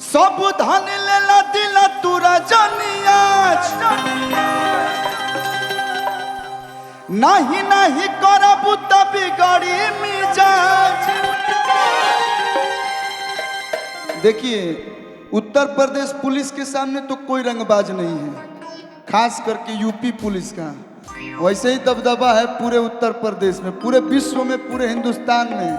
सब धन लेला दिला तुरा जनिया नहीं नहीं करबू त बिगड़ी मिजाज। देखिए उत्तर प्रदेश पुलिस के सामने तो कोई रंगबाज नहीं है, खास करके यूपी पुलिस का। वैसे ही दबदबा है पूरे उत्तर प्रदेश में, पूरे विश्व में, पूरे हिंदुस्तान में।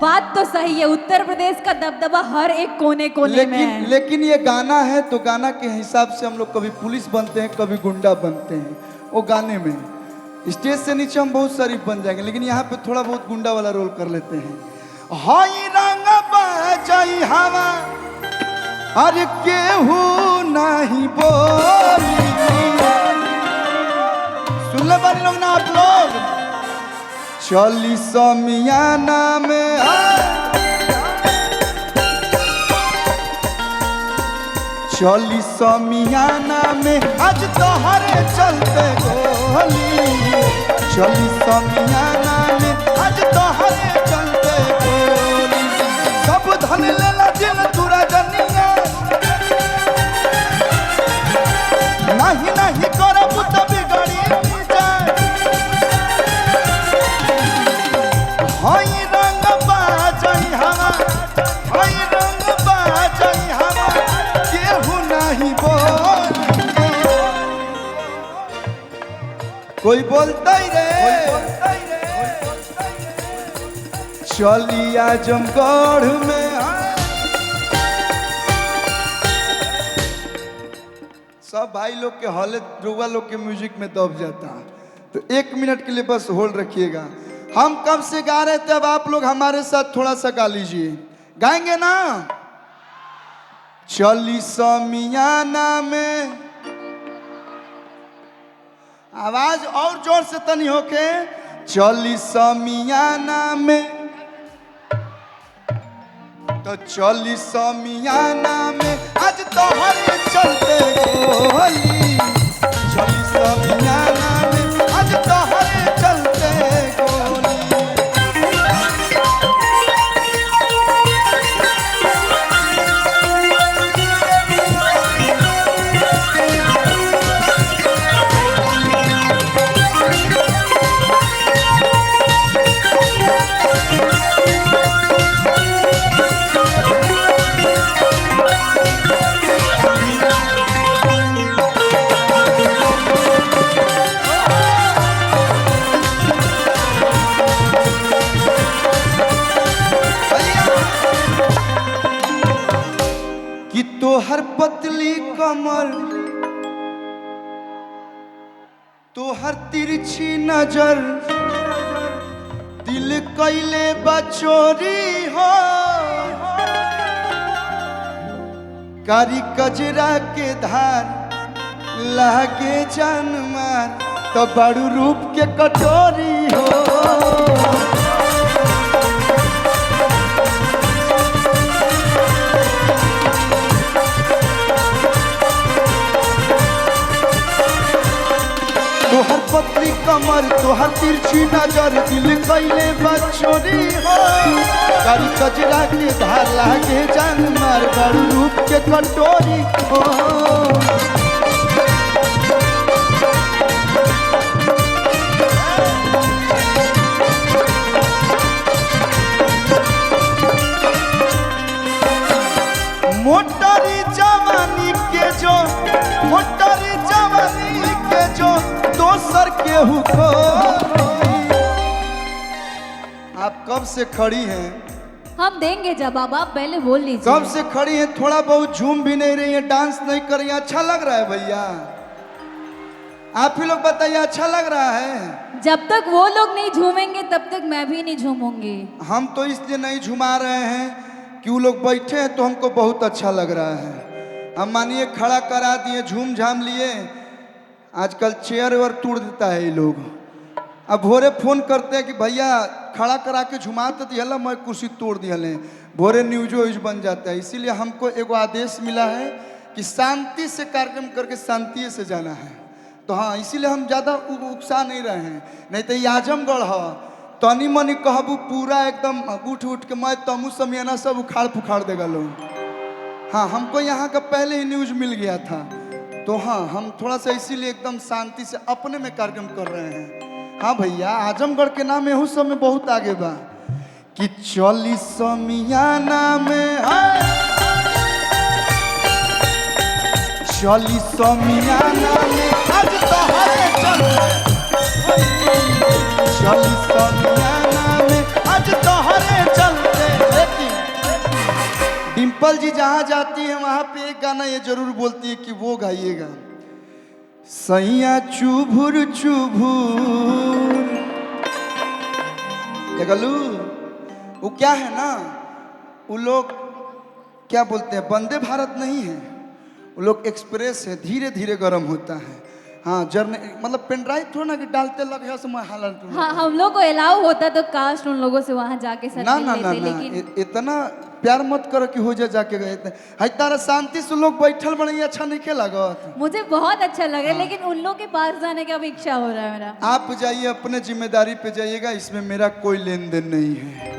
बात तो सही है, उत्तर प्रदेश का दबदबा हर एक कोने कोने में है। लेकिन ये गाना है तो गाना के हिसाब से हम लोग कभी पुलिस बनते हैं, कभी गुंडा बनते हैं। वो गाने में स्टेज से नीचे हम बहुत शरीफ बन जाएंगे, लेकिन यहाँ पे थोड़ा बहुत गुंडा वाला रोल कर लेते हैं। हाई रंग बाजाई हवा अरे केहू नहीं बोली। सुन ले बारी लोग ना आप लोग। चली समियाना में चली समियाना में आज तोहरे चलते गोली। चली समियाना में आज तोहरे चलते गोली। सब धन लेला दिल तुरा जनिया नहीं नहीं करबू त बिगड़ी मिजाज। हई रंग बाजई हवा हई रंग बाजई हवा केहू नहीं बोल। कोई बोलता ही रे चली आजमगढ़ में सब भाई लोग के हौले रुआ लोग के म्यूजिक में दब जाता। तो 1 मिनट के लिए बस होल्ड रखिएगा। हम कब से गा रहे थे, अब आप लोग हमारे साथ थोड़ा सा गा लीजिए। गाएंगे ना? चली समियाना में आवाज और जोर से तनी होके। चली समियाना में तो चली समियाना में आज तोहरे चलते गोली। चली समियाना में आज तोहरे चलते गोली। कि तोहर पतली कमर तोहर तिरछी नजर दिल कैले बचोरी हो। कारी कजरा के धार लागे जान मार तो बड़ू रूप के कटोरी हो। तोहर पतली कमर तोहर तिरछी नजर दिल कैले बचोरी हो। कारी कजरा के धार लागे जान मार बड़ू रूप के कटोरी हो। मोटरी जवानी के जो मोटरी जवानी के जो दोसर केहू को। आप कब से खड़ी हैं? हम देंगे जवाब, आप पहले बोल लीजिए। कब से खड़ी हैं? थोड़ा बहुत झूम भी नहीं रही है, डांस नहीं कर रही है। अच्छा लग रहा है भैया? आप ही लोग बताइए, अच्छा लग रहा है? जब तक वो लोग नहीं झूमेंगे तब तक मैं भी नहीं झूमूंगी। हम तो इसलिए नहीं झुमा रहे हैं कि वो लोग बैठे हैं तो हमको बहुत अच्छा लग रहा है। हम मानिए खड़ा करा दिए, झूम झाम लिए। आजकल चेयर वेयर तोड़ देता है ये लोग। अब भोरे फोन करते हैं कि भैया खड़ा करा के झुमा तो दिया, मैं कुर्सी तोड़ दिया लें। भोरे न्यूजो यूज बन जाता है। इसीलिए हमको एगो आदेश मिला है कि शांति से कार्यक्रम करके शांति से जाना है। तो हाँ, इसीलिए हम ज़्यादा उकसा नहीं रहे हैं। नहीं तो ये आजमगढ़ है, तनी मनी कहबू पूरा एकदम उठ उठ के मैं तमू समियाना सब उखाड़ पुखाड़ देगा लोग। हाँ, हमको यहाँ का पहले ही न्यूज मिल गया था, तो हाँ हम थोड़ा सा इसीलिए एकदम शांति से अपने में कार्यक्रम कर रहे हैं। हाँ भैया, आजमगढ़ के नाम एहू सब में बहुत आगे बा कि 40 समियाना में 40 समियाना में आज तोहरे चलते, 40 समियाना में आज तोहरे चलते। लेकिन डिम्पल जी जहाँ जाती है वहाँ पे एक गाना ये जरूर बोलती है कि वो गाइएगा, सैया चुभुर चुभुर। देखलू वो क्या है ना, वो लोग क्या बोलते हैं, वंदे भारत नहीं है, वो लोग एक्सप्रेस है, धीरे धीरे गर्म होता है। हाँ जर्ने मतलब पेनड्राइव थोड़ा ना कि डालते लगे समय हालत। हाँ, हम लोग को अलाउ होता तो कास्ट उन लोगों से वहाँ जाके सर ना मिल ना ना लेते, ना लेकिन इतना प्यार मत करो कि हो जाके गए थे। हाय तारा शांति से लोग बैठल बड़े अच्छा नहीं के लगा। मुझे बहुत अच्छा लग रहा है, लेकिन उन लोग के पास जाने का भी इच्छा हो रहा है मेरा। आप जाइए, अपने जिम्मेदारी पे जाइएगा, इसमें मेरा कोई लेन देन नहीं है।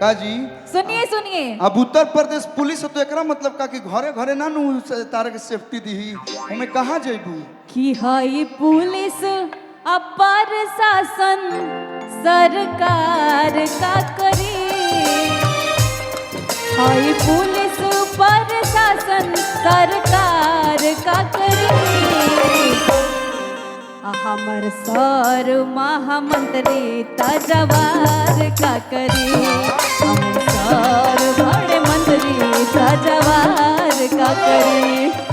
का जी सुनिए सुनिए, अब उत्तर प्रदेश पुलिस हो तो एकरा मतलब का कि घरे घरे ना नु तारा के सेफ्टी दी, हमें कहाँ जेबू कि हाई पुलिस अपर शासन सरकार का करी, हाई पुलिस पर शासन सरकार का करी, हमर सर महामंत्री तजवार का करी, हमर सर बड़े मंत्री तजवार का करी।